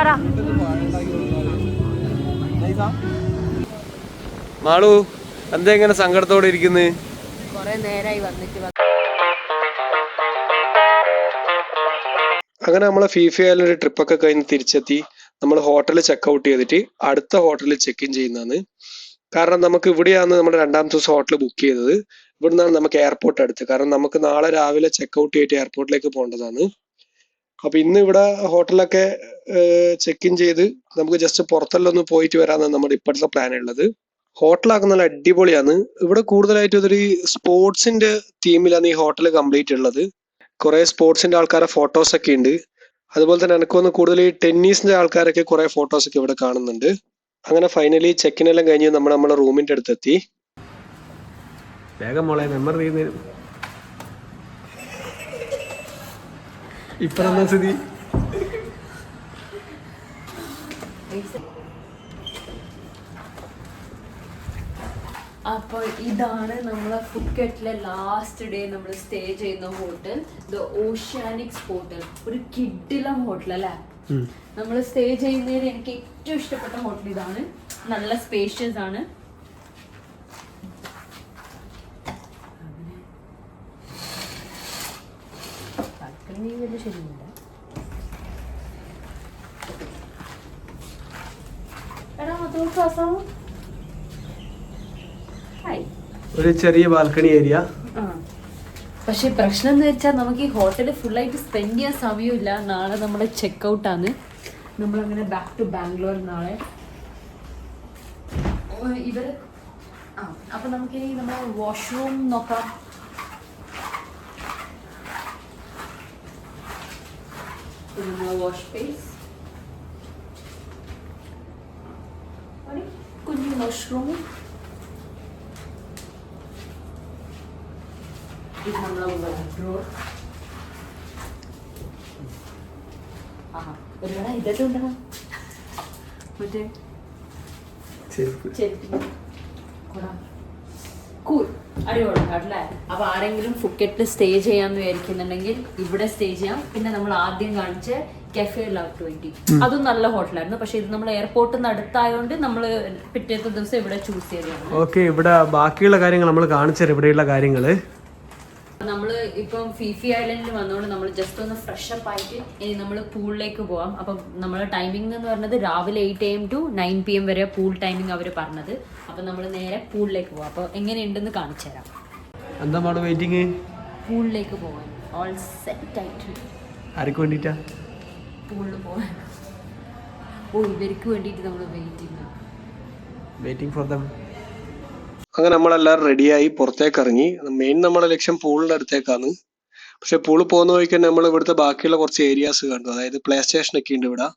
പറ. മാളു എന്താ ഇങ്ങനെ സങ്കടത്തോടെ ഇരിക്കുന്നത്? കൊറേ നേരായി വന്നിട്ട്. അങ്ങനെ നമ്മളെ ഫിഫയിലൊരു ട്രിപ്പൊക്കെ കഴിഞ്ഞ് തിരിച്ചെത്തി. നമ്മൾ ഹോട്ടലിൽ ചെക്കൗട്ട് ചെയ്തിട്ട് അടുത്ത ഹോട്ടലിൽ ചെക്ക് ഇൻ ചെയ്യുന്നതാണ്. കാരണം നമുക്ക് ഇവിടെയാണ് നമ്മുടെ രണ്ടാമത്തെ ദിവസം ഹോട്ടൽ ബുക്ക് ചെയ്തത്. ഇവിടുന്നാണ് നമുക്ക് എയർപോർട്ട് അടുത്ത്. കാരണം നമുക്ക് നാളെ രാവിലെ ചെക്കൗട്ട് ചെയ്തിട്ട് എയർപോർട്ടിലേക്ക് പോകേണ്ടതാണ്. അപ്പൊ ഇന്ന് ഇവിടെ ഹോട്ടലൊക്കെ ചെക്ക് ഇൻ ചെയ്ത് നമുക്ക് ജസ്റ്റ് പുറത്തെല്ലാം ഒന്ന് പോയിട്ട് വരാനാണ് നമ്മുടെ ഇപ്പോഴത്തെ പ്ലാൻ ഉള്ളത്. ഹോട്ടലൊക്കെ നല്ല അടിപൊളിയാണ്. ഇവിടെ കൂടുതലായിട്ടും ഇതൊരു സ്പോർട്സിന്റെ തീമിലാണ് ഈ ഹോട്ടൽ കംപ്ലീറ്റ് ഉള്ളത്. കുറെ സ്പോർട്സിന്റെ ആൾക്കാരെ ഫോട്ടോസ് ഒക്കെ ഉണ്ട്. അതുപോലെ തന്നെ എനിക്കൊന്ന് കൂടുതൽ ഈ ടെന്നീസിന്റെ ആൾക്കാരൊക്കെ കുറെ ഫോട്ടോസ് ഒക്കെ ഇവിടെ കാണുന്നുണ്ട്. അങ്ങനെ ഫൈനലി ചെക്കിനെല്ലാം കഴിഞ്ഞ് നമ്മൾ നമ്മുടെ റൂമിന്റെ അടുത്തെത്തി. വേഗം മോളെ മെമ്മർ ചെയ്യുന്നതിന് ഇപ്പഴെന്താ സ്ഥിതി? അപ്പോൾ ഇതാണ് നമ്മളെ ഫുക്കറ്റിലെ ലാസ്റ്റ് ഡേ നമ്മൾ സ്റ്റേ ചെയ്യുന്ന ഹോട്ടൽ, ദ ഓഷ്യാനിക്സ് ഹോട്ടൽ. ഒരു കിഡിലം ഹോട്ടൽ അല്ലേ? നമ്മൾ സ്റ്റേ ചെയ്യുന്നതിൽ എനിക്ക് ഏറ്റവും ഇഷ്ടപ്പെട്ട ഹോട്ടൽ ഇതാണ്. നല്ല സ്പേഷ്യസ് ആണ്. ശരിയുണ്ട്. ഒരു ചെറിയ ബാൽക്കണി ഏരിയ. പക്ഷെ പ്രശ്നം എന്ന് വെച്ചാൽ നമുക്ക് ഈ ഹോട്ടൽ ഫുള്ളായിട്ട് സ്പെൻഡ് ചെയ്യാൻ സമയമില്ല. നാളെ നമ്മുടെ ചെക്ക് ആണ്. നമ്മളങ്ങനെ ബാക്ക് ടു ബാംഗ്ലൂർ നാളെ. ഇവര് അപ്പൊ നമുക്കിനി നമ്മുടെ വാഷ്റൂം നോക്കാം. വാഷ് സ്പേസ്, കുഞ്ഞു വാഷ്റൂം. ഇത് നമ്മളെ ഡ്രോർ. ഒരുപാട് ഇതൊക്കെ ഉണ്ടോ മറ്റേ കൂൾ അടിപൊളിയാണല്ലേ? അപ്പൊ ആരെങ്കിലും ഫുക്കറ്റിൽ സ്റ്റേ ചെയ്യാന്ന് വിചാരിക്കുന്നുണ്ടെങ്കിൽ ഇവിടെ സ്റ്റേ ചെയ്യാം. പിന്നെ നമ്മൾ ആദ്യം കാണിച്ച കഫേ ലവ് 20 അതും നല്ല ഹോട്ടലായിരുന്നു. പക്ഷെ ഇത് നമ്മൾ എയർപോർട്ടിൽ നിന്ന് അടുത്തായോണ്ട് നമ്മൾ പിറ്റേത്തെ ദിവസം ഇവിടെ ചൂസ് ചെയ്തതാണ്. ഓക്കെ, ഇവിടെ ബാക്കിയുള്ള കാര്യങ്ങൾ നമ്മൾ കാണിച്ചു. ഇവിടെയുള്ള കാര്യങ്ങള് നമ്മള് ഇപ്പം ഫിഫി ഐലൻഡിൽ വന്നോണ്ട് നമ്മൾ ജസ്റ്റ് ഒന്ന് ഫ്രഷ് അപ്പ് ആയിട്ട് ഇനി നമ്മൾ പൂളിലേക്ക് പോവാം. അപ്പം നമ്മളെ ടൈമിംഗ് എന്ന് പറഞ്ഞത് രാവിലെ 8 AM to 9 PM വരെ പൂൾ ടൈമിംഗ് അവർ പറഞ്ഞത്. അപ്പൊ നമ്മൾ നേരെ പൂളിലേക്ക് പോവാം. അപ്പൊ എങ്ങനെയുണ്ടെന്ന് കാണിച്ചു തരാം. എന്താ വെയിറ്റിംഗ്? പൂളിലേക്ക് പോവാൻ ഓൾ സെറ്റ് ആയിട്ട്. ആർക്ക് വേണ്ടിട്ടാ? പൂളിൽ പോവാൻ. ഇവർക്ക് വേണ്ടിയിട്ട് നമ്മൾ വെയിറ്റിംഗ് ഫോർ ദം. അങ്ങനെ നമ്മളെല്ലാവരും റെഡിയായി പുറത്തേക്ക് ഇറങ്ങി. മെയിൻ നമ്മുടെ ലക്ഷ്യം പൂളിന്റെ അടുത്തേക്കാണ്. പക്ഷെ പൂളിൽ പോകുന്ന വഴിക്ക് തന്നെ നമ്മൾ ഇവിടുത്തെ ബാക്കിയുള്ള കുറച്ച് ഏരിയാസ് കണ്ടു. അതായത് പ്ലേ സ്റ്റേഷൻ ഒക്കെ ഉണ്ട് ഇവിടെ.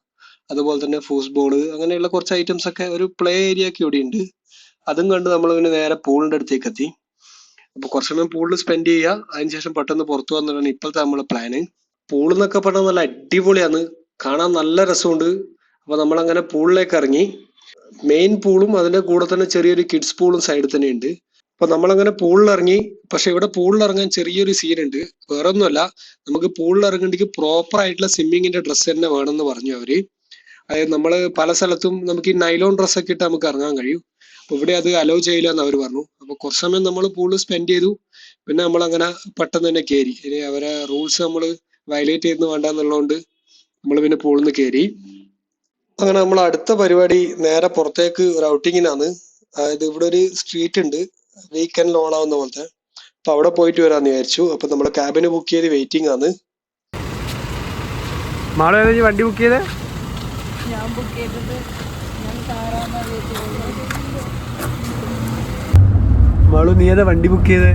അതുപോലെ തന്നെ ഫൂസ്ബോള്, അങ്ങനെയുള്ള കുറച്ച് ഐറ്റംസ് ഒക്കെ, ഒരു പ്ലേ ഏരിയ ഒക്കെ ഇവിടെ ഉണ്ട്. അതും കണ്ട് നമ്മൾ പിന്നെ നേരെ പൂളിന്റെ അടുത്തേക്ക് എത്തി. അപ്പൊ കുറച്ച് സമയം പൂളിൽ സ്പെൻഡ് ചെയ്യുക, അതിനുശേഷം പെട്ടെന്ന് പുറത്തു വന്നിട്ടാണ് ഇപ്പോഴത്തെ നമ്മളെ പ്ലാന്. പൂൾ എന്നൊക്കെ പറഞ്ഞാൽ നല്ല അടിപൊളിയാണ്, കാണാൻ നല്ല രസമുണ്ട്. അപ്പൊ നമ്മളങ്ങനെ പൂളിലേക്ക് ഇറങ്ങി. മെയിൻ പൂളും അതിന്റെ കൂടെ തന്നെ ചെറിയൊരു കിഡ്സ് പൂളും സൈഡിൽ തന്നെ ഉണ്ട്. അപ്പൊ നമ്മളങ്ങനെ പൂളിൽ ഇറങ്ങി. പക്ഷെ ഇവിടെ പൂളിൽ ഇറങ്ങാൻ ചെറിയൊരു സീൻ ഉണ്ട്. വേറെ ഒന്നുമല്ല, നമുക്ക് പൂളിൽ ഇറങ്ങേണ്ടെങ്കിൽ പ്രോപ്പർ ആയിട്ടുള്ള സ്വിമ്മിങ്ങിന്റെ ഡ്രസ്സ് തന്നെ വേണമെന്ന് പറഞ്ഞു അവര്. അതായത് നമ്മള് പല സ്ഥലത്തും നമുക്ക് ഈ നൈലോൺ ഡ്രസ്സൊക്കെ ഇട്ട് നമുക്ക് ഇറങ്ങാൻ കഴിയും. അപ്പൊ ഇവിടെ അത് അലോ ചെയ്യില്ല എന്ന് അവർ പറഞ്ഞു. അപ്പൊ കുറച്ച് സമയം നമ്മൾ പൂളിൽ സ്പെൻഡ് ചെയ്തു. പിന്നെ നമ്മൾ അങ്ങനെ പെട്ടെന്ന് തന്നെ കയറി. ഇനി അവരെ റൂൾസ് നമ്മൾ വയലേറ്റ് ചെയ്യുന്ന വേണ്ടെന്നുള്ളതുകൊണ്ട് നമ്മൾ പിന്നെ പൂളിൽ നിന്ന് കയറി. അങ്ങനെ നമ്മൾ അടുത്ത പരിപാടി നേരെ പുറത്തേക്ക് ഒരു ഔട്ടിങ്ങിനാണ്. അതായത് ഇവിടെ ഒരു സ്ട്രീറ്റ് ഉണ്ട്, വീക്കെൻഡിൽ ഓണാവുന്ന പോലത്തെ. അപ്പൊ അവിടെ പോയിട്ട് വരാന്ന് വിചാരിച്ചു. അപ്പൊ നമ്മള് ക്യാബിന് ബുക്ക് ചെയ്ത് വെയിറ്റിംഗ് ആണ്. വണ്ടി ബുക്ക് ചെയ്തേ? ഞാൻ ബുക്ക് ചെയ്തത് മാളു, നീ ഏതാ വണ്ടി ബുക്ക് ചെയ്തേ?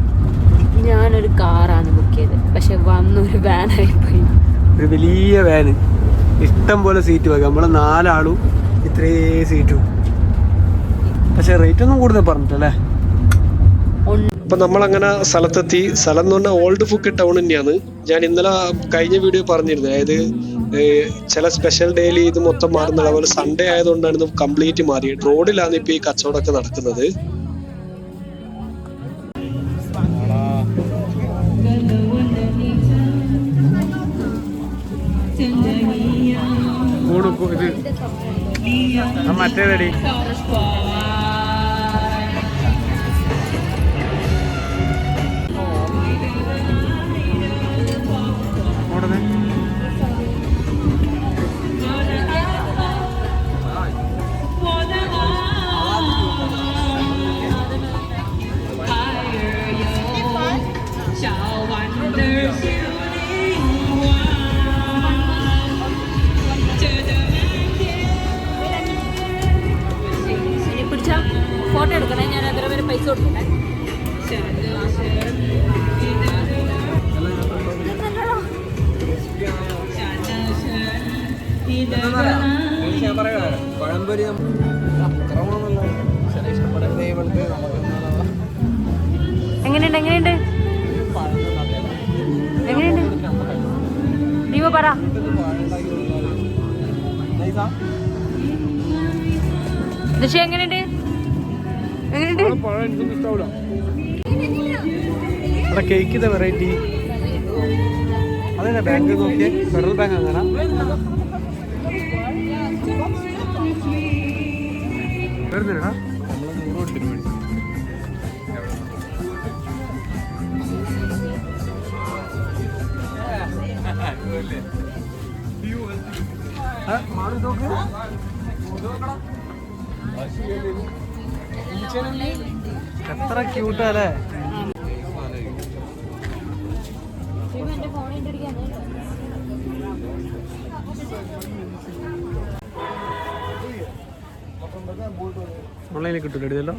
ഞാനൊരു കാറാണ് ബുക്ക് ചെയ്തത്. പക്ഷെ വന്നൊരു വാനായി പോയി. ഒരു വലിയ വാന്, ഇഷ്ടം പോലെ സീറ്റ് വെക്കാം. നമ്മളെ 4 ആളും ഇത്രേ സീറ്റും. പക്ഷെ റേറ്റ് ഒന്നും കൂടുതൽ പറഞ്ഞിട്ടല്ലേ. അപ്പൊ നമ്മളങ്ങനെ സ്ഥലത്തെത്തി. സ്ഥലം എന്ന് പറഞ്ഞാൽ ഓൾഡ് ഫുക്കറ്റ് ടൗൺ തന്നെയാണ്. ഞാൻ ഇന്നലെ കഴിഞ്ഞ വീഡിയോ പറഞ്ഞിരുന്നു. അതായത് ചില സ്പെഷ്യൽ ഡേയിൽ ഇത് മൊത്തം മാറുന്നത്. അതുപോലെ സൺഡേ ആയതുകൊണ്ടാണ് ഇത് കംപ്ലീറ്റ് മാറിയത്. റോഡിലാണ് ഇപ്പൊ ഈ കച്ചവടമൊക്കെ നടക്കുന്നത്. ഇത് മറ്റേതടി ഫോട്ടോ എടുക്കണേ, ഞാൻ അതിന് വരെ പൈസ കൊടുക്കണേ. എങ്ങനെയുണ്ട് എങ്ങനെയുണ്ട് എങ്ങനെയുണ്ട് ദീപ പറ. ദിശ എങ്ങനെയുണ്ട് എങ്ങനെയുണ്ട്? കേക്കിന്റെ വെറൈറ്റി അതെ ബാങ്ക് നോക്കിയേ, ഫെഡറൽ ബാങ്ക് അങ്ങനെ വരുന്നില്ലടാ. എത്ര ക്യൂട്ടല്ലേ. ഓൺലൈനിൽ കിട്ടൂല ഇതല്ലോ.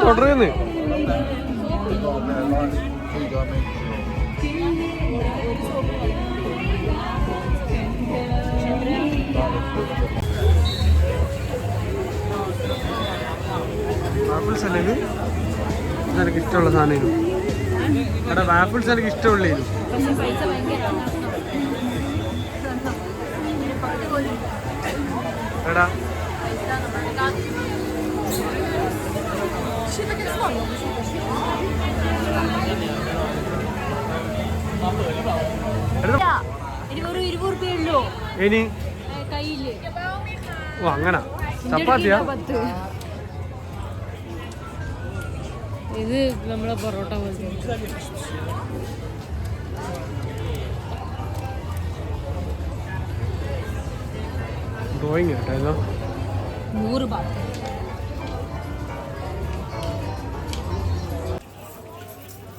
തുടരുന്ന് വാഫിൾസ് അല്ലേ ഇത്? എനിക്ക് ഇഷ്ടമുള്ള സാധനം. എടാ വാഫിൾസ് എനിക്ക് ഇഷ്ടമുള്ളൂ. എടാ ഇനി ഓ അങ്ങനെ ചപ്പാത്തിയാ? ഇത് നമ്മളെ പൊറോട്ട പോലത്തെ ഡ്രോയിങ് കേട്ടോ. 100 ബാht.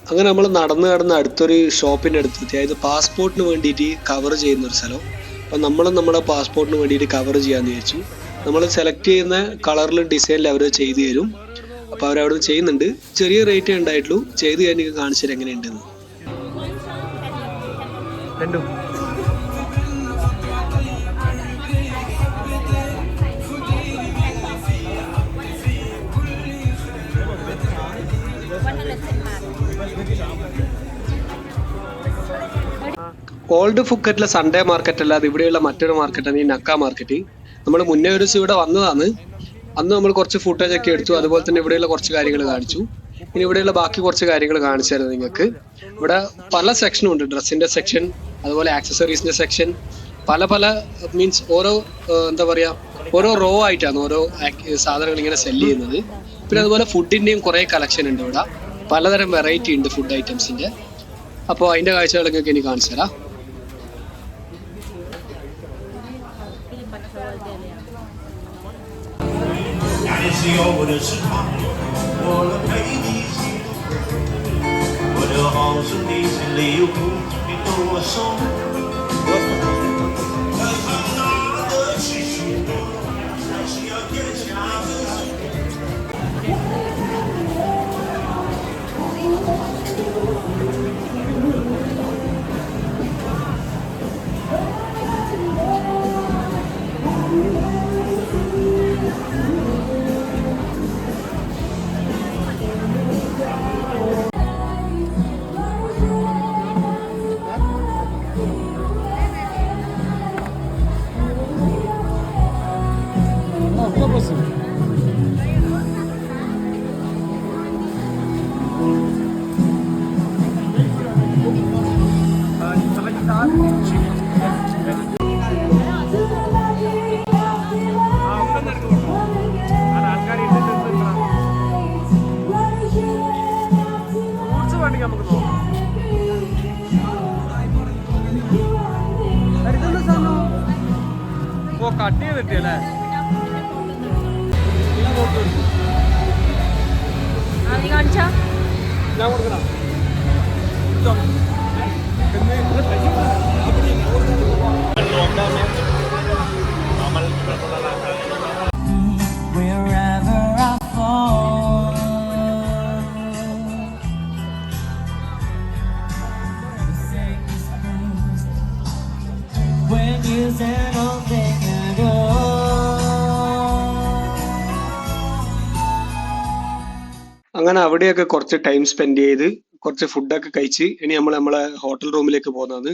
അങ്ങനെ നമ്മൾ നടന്ന് അടുത്തൊരു ഷോപ്പിൻ്റെ അടുത്തെത്തി. അതായത് പാസ്പോർട്ടിന് വേണ്ടിയിട്ട് കവർ ചെയ്യുന്ന ഒരു സ്ഥലം. അപ്പം നമ്മളും നമ്മുടെ പാസ്പോർട്ടിന് വേണ്ടിയിട്ട് കവർ ചെയ്യാമെന്ന് വിചാരിച്ചു. നമ്മൾ സെലക്ട് ചെയ്യുന്ന കളറിലും ഡിസൈനിലും അവർ ചെയ്തു തരും. അപ്പോൾ അവരവിടെ ചെയ്യുന്നുണ്ട്. ചെറിയ റേറ്റേ ഉണ്ടായിട്ടുള്ളൂ. ചെയ്ത് കഴിഞ്ഞ് കാണിച്ചു തരാം എങ്ങനെയുണ്ടെന്ന്. ഓൾഡ് ഫുക്കറ്റിലെ സൺഡേ മാർക്കറ്റ് അല്ലാതെ ഇവിടെയുള്ള മറ്റൊരു മാർക്കറ്റാണ് ഈ നക്ക മാർക്കറ്റ്. നമ്മൾ മുന്നേ ഒരു ദിവസം ഇവിടെ വന്നതാണ്. അന്ന് നമ്മൾ കുറച്ച് ഫുട്ടേജ് ഒക്കെ എടുത്തു. അതുപോലെ തന്നെ ഇവിടെയുള്ള കുറച്ച് കാര്യങ്ങൾ കാണിച്ചു. ഇനി ഇവിടെയുള്ള ബാക്കി കുറച്ച് കാര്യങ്ങൾ കാണിച്ചു തരുന്നത് നിങ്ങൾക്ക്. ഇവിടെ പല സെക്ഷനും ഉണ്ട്. ഡ്രസ്സിന്റെ സെക്ഷൻ, അതുപോലെ ആക്സസറീസിന്റെ സെക്ഷൻ, പല മീൻസ് ഓരോ എന്താ പറയാ, ഓരോ റോ ആയിട്ടാണ് ഓരോ സാധനങ്ങൾ ഇങ്ങനെ സെല്ല് ചെയ്യുന്നത്. പിന്നെ അതുപോലെ ഫുഡിന്റെയും കുറെ കളക്ഷൻ ഉണ്ട് ഇവിടെ. പലതരം വെറൈറ്റി ഉണ്ട് ഫുഡ് ഐറ്റംസിന്റെ. അപ്പോൾ അതിന്റെ കാഴ്ചകൾ നിങ്ങൾക്ക് ഇനി കാണിച്ചു തരാം. കിട്ടിയല്ലേ നീ കാണിച്ചാ ഞാൻ കൊടുക്കണം wherever I fall. The safest place when you said nothing at all. അങ്ങനെ അവിടെയൊക്കെ കുറച്ച് ടൈം സ്പെൻഡ് ചെയ്ത് കുറച്ച് ഫുഡൊക്കെ കഴിച്ച് ഇനി നമ്മൾ നമ്മളെ ഹോട്ടൽ റൂമിലേക്ക് പോകുന്നതാണ്.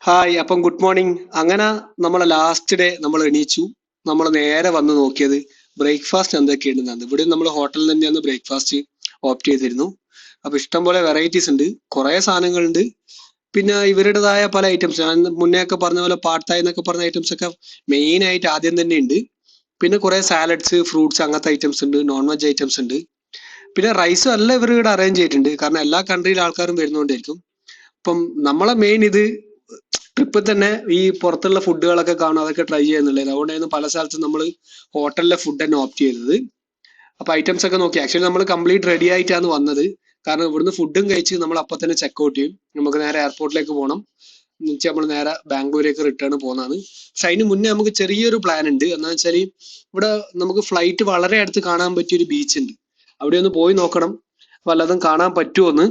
ഹായ്, അപ്പം ഗുഡ് മോർണിംഗ്. അങ്ങനെ നമ്മളെ ലാസ്റ്റ് ഡേ നമ്മൾ എണീച്ചു. നമ്മൾ നേരെ വന്ന് നോക്കിയത് ബ്രേക്ക്ഫാസ്റ്റ് എന്തൊക്കെയുണ്ടെന്നാണ്. ഇവിടെ നമ്മൾ ഹോട്ടലിൽ തന്നെയാണ് ബ്രേക്ക്ഫാസ്റ്റ് ഓപ്റ്റ് ചെയ്തിരുന്നു. അപ്പൊ ഇഷ്ടംപോലെ വെറൈറ്റീസ് ഉണ്ട്, കുറെ സാധനങ്ങളുണ്ട്. പിന്നെ ഇവരുടേതായ പല ഐറ്റംസ്, ഞാൻ മുന്നേ ഒക്കെ പറഞ്ഞ പോലെ പാട്തായ് എന്നൊക്കെ പറഞ്ഞ ഐറ്റംസ് ഒക്കെ മെയിൻ ആയിട്ട് ആദ്യം തന്നെ ഉണ്ട്. പിന്നെ കുറെ സാലഡ്സ്, ഫ്രൂട്ട്സ്, അങ്ങനത്തെ ഐറ്റംസ് ഉണ്ട്. നോൺ വെജ് ഐറ്റംസ് ഉണ്ട്. പിന്നെ റൈസും എല്ലാം ഇവർ ഇവിടെ അറേഞ്ച് ചെയ്തിട്ടുണ്ട്, കാരണം എല്ലാ കൺട്രിയിലെ ആൾക്കാരും വരുന്നോണ്ടായിരിക്കും. അപ്പം നമ്മളെ മെയിൻ ഇത് ട്രിപ്പിൽ തന്നെ ഈ പുറത്തുള്ള ഫുഡുകളൊക്കെ കാണും, അതൊക്കെ ട്രൈ ചെയ്യുന്നുള്ളത്. അതുകൊണ്ടായിരുന്നു പല സ്ഥലത്തും നമ്മൾ ഹോട്ടലിലെ ഫുഡ് തന്നെ ഓപ്റ്റ് ചെയ്തത്. അപ്പൊ ഐറ്റംസ് ഒക്കെ നോക്കി. ആക്ച്വലി നമ്മൾ കംപ്ലീറ്റ് റെഡി ആയിട്ടാണ് വന്നത്, കാരണം ഇവിടുന്ന് ഫുഡും കഴിച്ച് നമ്മൾ അപ്പൊ തന്നെ ചെക്കൗട്ട് ചെയ്യും. നമുക്ക് നേരെ എയർപോർട്ടിലേക്ക് പോകണം. എന്നുവെച്ചാൽ നമ്മൾ നേരെ ബാംഗ്ലൂരേക്ക് റിട്ടേൺ പോകുന്നതാണ്. പക്ഷെ അതിന് മുന്നേ നമുക്ക് ചെറിയൊരു പ്ലാൻ ഉണ്ട്. എന്താണെന്ന് വെച്ചാൽ ഇവിടെ നമുക്ക് ഫ്ലൈറ്റ് വളരെ അടുത്ത് കാണാൻ പറ്റിയൊരു ബീച്ച് ഉണ്ട്, അവിടെ ഒന്ന് പോയി നോക്കണം വല്ലതും കാണാൻ പറ്റുമോന്ന്.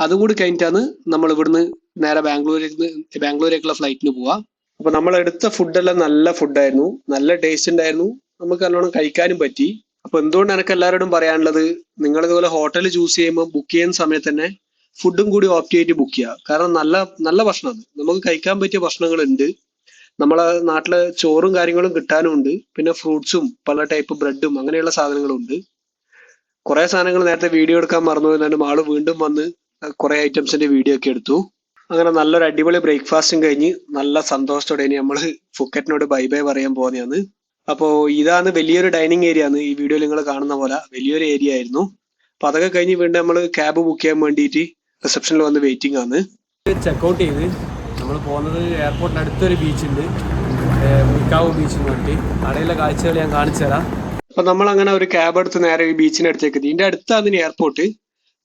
അതും കൂടി കഴിഞ്ഞിട്ടാണ് നമ്മൾ ഇവിടുന്ന് നേരെ ബാംഗ്ലൂരേക്കുള്ള ഫ്ലൈറ്റിന് പോവാ. അപ്പൊ നമ്മൾ എടുത്ത ഫുഡെല്ലാം നല്ല ഫുഡായിരുന്നു, നല്ല ടേസ്റ്റ് ഉണ്ടായിരുന്നു, നമുക്ക് നല്ലോണം കഴിക്കാനും പറ്റി. അപ്പൊ എന്തുകൊണ്ട് എനിക്ക് എല്ലാവരോടും പറയാനുള്ളത്, നിങ്ങൾ ഇതുപോലെ ഹോട്ടൽ ചൂസ് ചെയ്യുമ്പോൾ ബുക്ക് ചെയ്യുന്ന സമയത്ത് തന്നെ ഫുഡും കൂടി ഓപ്റ്റ് ചെയ്തിട്ട് ബുക്ക് ചെയ്യുക. കാരണം നല്ല നല്ല ഭക്ഷണമാണ്, നമുക്ക് കഴിക്കാൻ പറ്റിയ ഭക്ഷണങ്ങളുണ്ട്. നമ്മളെ നാട്ടിലെ ചോറും കാര്യങ്ങളും കിട്ടാനും ഉണ്ട്. പിന്നെ ഫ്രൂട്ട്സും പല ടൈപ്പ് ബ്രെഡും അങ്ങനെയുള്ള സാധനങ്ങളും ഉണ്ട്. കുറെ സാധനങ്ങൾ നേരത്തെ വീഡിയോ എടുക്കാൻ മറന്നു പോയതുകൊണ്ട് ആള് വീണ്ടും വന്ന് കുറെ ഐറ്റംസിന്റെ വീഡിയോ ഒക്കെ എടുത്തു. അങ്ങനെ നല്ലൊരു അടിപൊളി ബ്രേക്ക്ഫാസ്റ്റും കഴിഞ്ഞ് നല്ല സന്തോഷത്തോടെ ഇനി നമ്മള് ഫുക്കറ്റിനോട് ബൈ ബൈ പറയാൻ പോകുന്നതാണ്. അപ്പോ ഇതാണ് വലിയൊരു ഡൈനിങ് ഏരിയ ആണ്. ഈ വീഡിയോ നിങ്ങൾ കാണുന്ന പോലെ വലിയൊരു ഏരിയ ആയിരുന്നു. അപ്പൊ അതൊക്കെ കഴിഞ്ഞ് വീണ്ടും നമ്മൾ ക്യാബ് ബുക്ക് ചെയ്യാൻ വേണ്ടിയിട്ട് റിസപ്ഷനിൽ വന്ന് വെയിറ്റിംഗ് ആണ്. ചെക്കൗട്ട് ചെയ്ത് നമ്മൾ പോകുന്നത് എയർപോർട്ടിന് അടുത്തൊരു ബീച്ചുണ്ട്, മുക്കാവ് ബീച്ച് എന്ന് പറഞ്ഞിട്ട്. അവിടെയുള്ള കാഴ്ചകൾ ഞാൻ കാണിച്ചു തരാം. അപ്പൊ നമ്മൾ അങ്ങനെ ഒരു ക്യാബ് എടുത്ത് നേരെ ഈ ബീച്ചിന്റെ അടുത്തേക്ക് എത്തി. ഇതിന്റെ അടുത്താണ് എയർപോർട്ട്.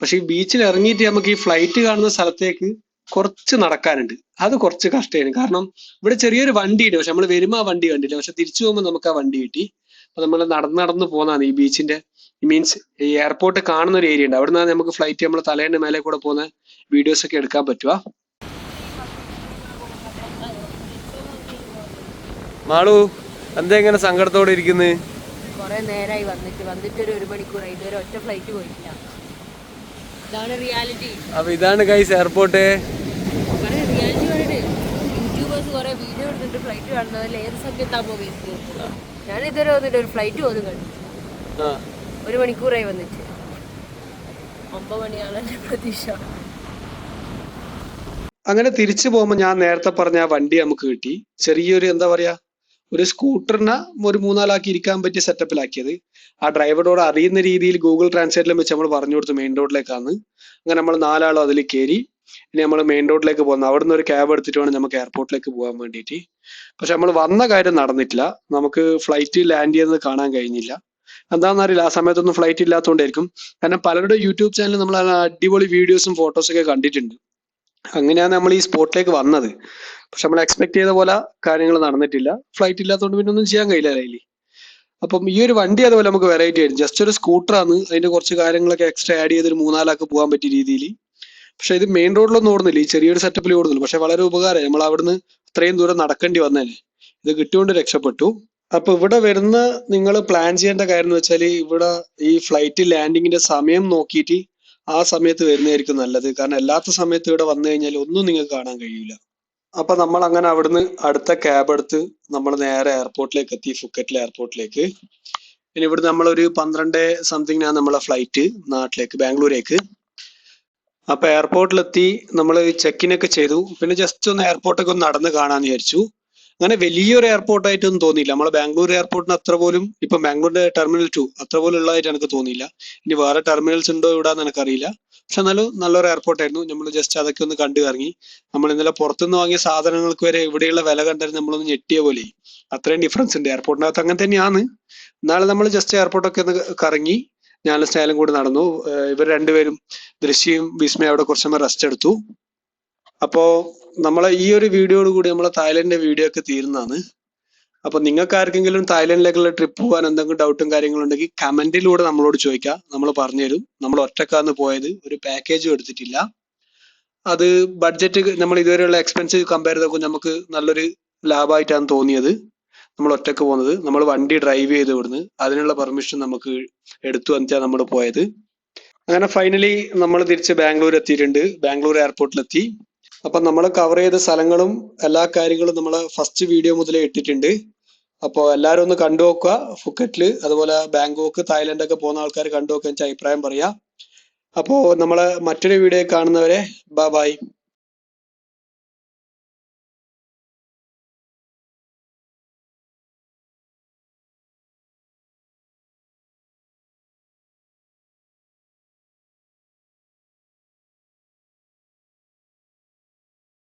പക്ഷെ ഈ ബീച്ചിൽ ഇറങ്ങിയിട്ട് നമുക്ക് ഈ ഫ്ലൈറ്റ് കാണുന്ന സ്ഥലത്തേക്ക് കുറച്ച് നടക്കാനുണ്ട്. അത് കുറച്ച് കഷ്ടമാണ്, കാരണം ഇവിടെ ചെറിയൊരു വണ്ടി ഉണ്ട്. പക്ഷെ നമ്മൾ വരുമ്പോൾ ആ വണ്ടി കണ്ടില്ല, പക്ഷെ തിരിച്ചു പോകുമ്പോൾ നമുക്ക് ആ വണ്ടി കിട്ടി. അപ്പൊ നമ്മൾ നടന്ന് പോകുന്നതാണ് ഈ ബീച്ചിന്റെ, മീൻസ് ഈ എയർപോർട്ട് കാണുന്ന ഒരു ഏരിയ ഉണ്ട്. അവിടെ നിന്നാണ് നമുക്ക് ഫ്ലൈറ്റ് നമ്മൾ തലേന്റെ മേലെ കൂടെ പോകുന്ന വീഡിയോസ് ഒക്കെ എടുക്കാൻ പറ്റുക. മാളു എന്താ ഇങ്ങനെ സങ്കടത്തോടെ ഇരിക്കുന്നത്? കുറെ നേരമായി വന്നിട്ട് ഒരു മണിക്കൂറായി, ഇതുവരെ ഒറ്റ ഫ്ലൈറ്റ് പോയിട്ടില്ല. ഇതാണ് റിയാലിറ്റി. അപ്പൊ ഇതാണ് ഗൈസ് എയർപോർട്ട്. റിയാലിറ്റി പറയട്ടെ, യൂട്യൂബേഴ്സ് കുറെ വീഡിയോ എടുത്തിട്ട് ഫ്ലൈറ്റ് കാണുന്നതിൽ ഏത് സമയത്താകുമ്പോ വരുന്നത്. ഞാൻ ഇതുവരെ വന്നിട്ട് ഒരു ഫ്ലൈറ്റ് പോലും കണ്ടു. ഒരു മണിക്കൂറായി വന്നിട്ട്. 9 മണിയാണ് എന്റെ പ്രതീക്ഷ. അങ്ങനെ തിരിച്ചു പോകുമ്പോൾ ഞാൻ നേരത്തെ പറഞ്ഞ ആ വണ്ടി നമുക്ക് കിട്ടി. ചെറിയൊരു എന്താ പറയാ, ഒരു സ്കൂട്ടറിനെ ഒരു 3-4 ആക്കി ഇരിക്കാൻ പറ്റിയ സെറ്റപ്പിലാക്കിയത്. ആ ഡ്രൈവറോട് അറിയുന്ന രീതിയിൽ ഗൂഗിൾ ട്രാൻസ്ലേറ്റിലും വെച്ച് നമ്മൾ പറഞ്ഞു കൊടുത്തു മെയിൻ റോഡിലേക്കാണ്. അങ്ങനെ നമ്മൾ 4 ആളും അതിൽ കയറി. ഇനി നമ്മൾ മെയിൻ റോഡിലേക്ക് പോകുന്നു. അവിടുന്ന് ഒരു ക്യാബ് എടുത്തിട്ട് വേണം നമുക്ക് എയർപോർട്ടിലേക്ക് പോകാൻ വേണ്ടിയിട്ട്. പക്ഷെ നമ്മൾ വന്ന കാര്യം നടന്നിട്ടില്ല, നമുക്ക് ഫ്ലൈറ്റ് ലാൻഡ് ചെയ്യുന്നത് കാണാൻ കഴിഞ്ഞില്ല. എന്താണെന്നറിയില്ല, ആ സമയത്തൊന്നും ഫ്ലൈറ്റ് ഇല്ലാത്തതുകൊണ്ടായിരിക്കും. കാരണം പലരുടെ യൂട്യൂബ് ചാനലിൽ നമ്മൾ അടിപൊളി വീഡിയോസും ഫോട്ടോസും ഒക്കെ കണ്ടിട്ടുണ്ട്. അങ്ങനെയാണ് നമ്മൾ ഈ സ്പോട്ടിലേക്ക് വന്നത്. പക്ഷെ നമ്മൾ എക്സ്പെക്ട് ചെയ്ത പോലെ കാര്യങ്ങൾ നടന്നിട്ടില്ല. ഫ്ലൈറ്റ് ഇല്ലാത്തതുകൊണ്ട് പിന്നെ ഒന്നും ചെയ്യാൻ കഴിയില്ല അതിൽ. അപ്പം ഈ ഒരു വണ്ടി അതുപോലെ നമുക്ക് വെറൈറ്റി ആയിരുന്നു. ജസ്റ്റ് ഒരു സ്കൂട്ടറാണ്, അതിന്റെ കുറച്ച് കാര്യങ്ങളൊക്കെ എക്സ്ട്രാ ആഡ് ചെയ്ത് ഒരു 3-4 ആൾക്ക് പോകാൻ പറ്റിയ രീതിയിൽ. പക്ഷെ ഇത് മെയിൻ റോഡിലൊന്നും ഓടുന്നില്ല, ഈ ചെറിയൊരു സെറ്റപ്പിൽ ഓടുന്നില്ല. പക്ഷെ വളരെ ഉപകാരമായി, നമ്മൾ അവിടുന്ന് അത്രയും ദൂരം നടക്കേണ്ടി വന്നേനെ. ഇത് കിട്ടിയോണ്ട് രക്ഷപ്പെട്ടു. അപ്പൊ ഇവിടെ വരുന്ന നിങ്ങൾ പ്ലാൻ ചെയ്യേണ്ട കാര്യം എന്ന് വെച്ചാൽ, ഇവിടെ ഈ ഫ്ലൈറ്റ് ലാൻഡിങ്ങിന്റെ സമയം നോക്കിയിട്ട് ആ സമയത്ത് വരുന്നതായിരിക്കും നല്ലത്. കാരണം അല്ലാത്ത സമയത്ത് ഇവിടെ വന്നു കഴിഞ്ഞാൽ ഒന്നും നിങ്ങൾക്ക് കാണാൻ കഴിയില്ല. അപ്പൊ നമ്മൾ അങ്ങനെ അവിടുന്ന് അടുത്ത ക്യാബ് എടുത്ത് നമ്മൾ നേരെ എയർപോർട്ടിലേക്ക് എത്തി, ഫുക്കറ്റിലെ എയർപോർട്ടിലേക്ക്. ഇനി ഇവിടെ നമ്മളൊരു 12 സംതിങ്ങിനാണ് നമ്മളെ ഫ്ലൈറ്റ് നാട്ടിലേക്ക്, ബാംഗ്ലൂരേക്ക്. അപ്പൊ എയർപോർട്ടിലെത്തി നമ്മൾ ചെക്കിൻ ഒക്കെ ചെയ്തു. പിന്നെ ജസ്റ്റ് ഒന്ന് എയർപോർട്ടൊക്കെ ഒന്ന് നടന്ന് കാണാന്ന് വിചാരിച്ചു. അങ്ങനെ വലിയൊരു എയർപോർട്ടായിട്ടൊന്നും തോന്നിയില്ല. നമ്മളെ ബാംഗ്ലൂർ എയർപോർട്ടിന് അത്ര പോലും, ഇപ്പം ബാംഗ്ലൂരിന്റെ ടെർമിനൽ 2 അത്ര പോലും ഉള്ളതായിട്ട് എനിക്ക് തോന്നിയില്ല. ഇനി വേറെ ടെർമിനൽസ് ഉണ്ടോ ഇവിടാന്ന് എനിക്കറിയില്ല. പക്ഷെ എന്നാലും നല്ലൊരു എയർപോർട്ടായിരുന്നു. നമ്മൾ ജസ്റ്റ് അതൊക്കെ ഒന്ന് കണ്ടു ഇറങ്ങി. നമ്മൾ ഇന്നലെ പുറത്തുനിന്ന് വാങ്ങിയ സാധനങ്ങൾക്ക് വരെ ഇവിടെയുള്ള വില കണ്ടാൽ നമ്മളൊന്ന് ഞെട്ടിയ പോലെ. അത്രയും ഡിഫറൻസ് ഉണ്ട്. എയർപോർട്ടിനകത്ത് അങ്ങനെ തന്നെയാണ്. നാളെ നമ്മൾ ജസ്റ്റ് എയർപോർട്ടൊക്കെ ഒന്ന് കറങ്ങി ഞാനും സ്നേഹലും കൂടി നടന്നു. ഇവർ രണ്ടുപേരും ദൃശ്യയും വിസ്മയും അവിടെ കുറച്ച് സമയം റെസ്റ്റ് എടുത്തു. അപ്പോ നമ്മളെ ഈ ഒരു വീഡിയോയോട് കൂടി നമ്മളെ തായ്ലൻഡിന്റെ വീഡിയോ ഒക്കെ തീരുന്നതാണ്. അപ്പൊ നിങ്ങൾക്ക് ആർക്കെങ്കിലും തായ്ലൻഡിലേക്കുള്ള ട്രിപ്പ് പോകാൻ എന്തെങ്കിലും ഡൗട്ടും കാര്യങ്ങളും ഉണ്ടെങ്കിൽ കമന്റിലൂടെ നമ്മളോട് ചോദിക്കാം, നമ്മൾ പറഞ്ഞുതരും. നമ്മൾ ഒറ്റക്കാന്ന് പോയത്, ഒരു പാക്കേജും എടുത്തിട്ടില്ല. അത് ബഡ്ജറ്റ് നമ്മൾ ഇതുവരെയുള്ള എക്സ്പെൻസ് കമ്പയർ ചെയ്ത് നോക്കുമ്പോൾ നമുക്ക് നല്ലൊരു ലാഭമായിട്ടാണ് തോന്നിയത്. നമ്മൾ ഒറ്റക്ക് പോകുന്നത്, നമ്മൾ വണ്ടി ഡ്രൈവ് ചെയ്ത് വിടുന്നു, അതിനുള്ള പെർമിഷൻ നമുക്ക് എടുത്തു വന്നിട്ടാണ് നമ്മൾ പോയത്. അങ്ങനെ ഫൈനലി നമ്മൾ തിരിച്ച് ബാംഗ്ലൂർ എത്തിയിട്ടുണ്ട്. ബാംഗ്ലൂർ എയർപോർട്ടിലെത്തി. അപ്പൊ നമ്മൾ കവർ ചെയ്ത സ്ഥലങ്ങളും എല്ലാ കാര്യങ്ങളും നമ്മൾ ഫസ്റ്റ് വീഡിയോ മുതലേ ഇട്ടിട്ടുണ്ട്. അപ്പോൾ എല്ലാവരും ഒന്ന് കണ്ടു നോക്കുക. ഫുക്കറ്റില് അതുപോലെ ബാങ്കോക്ക് തായ്ലൻഡ് ഒക്കെ പോകുന്ന ആൾക്കാർ കണ്ടു നോക്കുക, എനിക്ക് അഭിപ്രായം പറയാം. അപ്പോൾ നമ്മളെ മറ്റൊരു വീഡിയോ കാണുന്നവരെ ബൈ.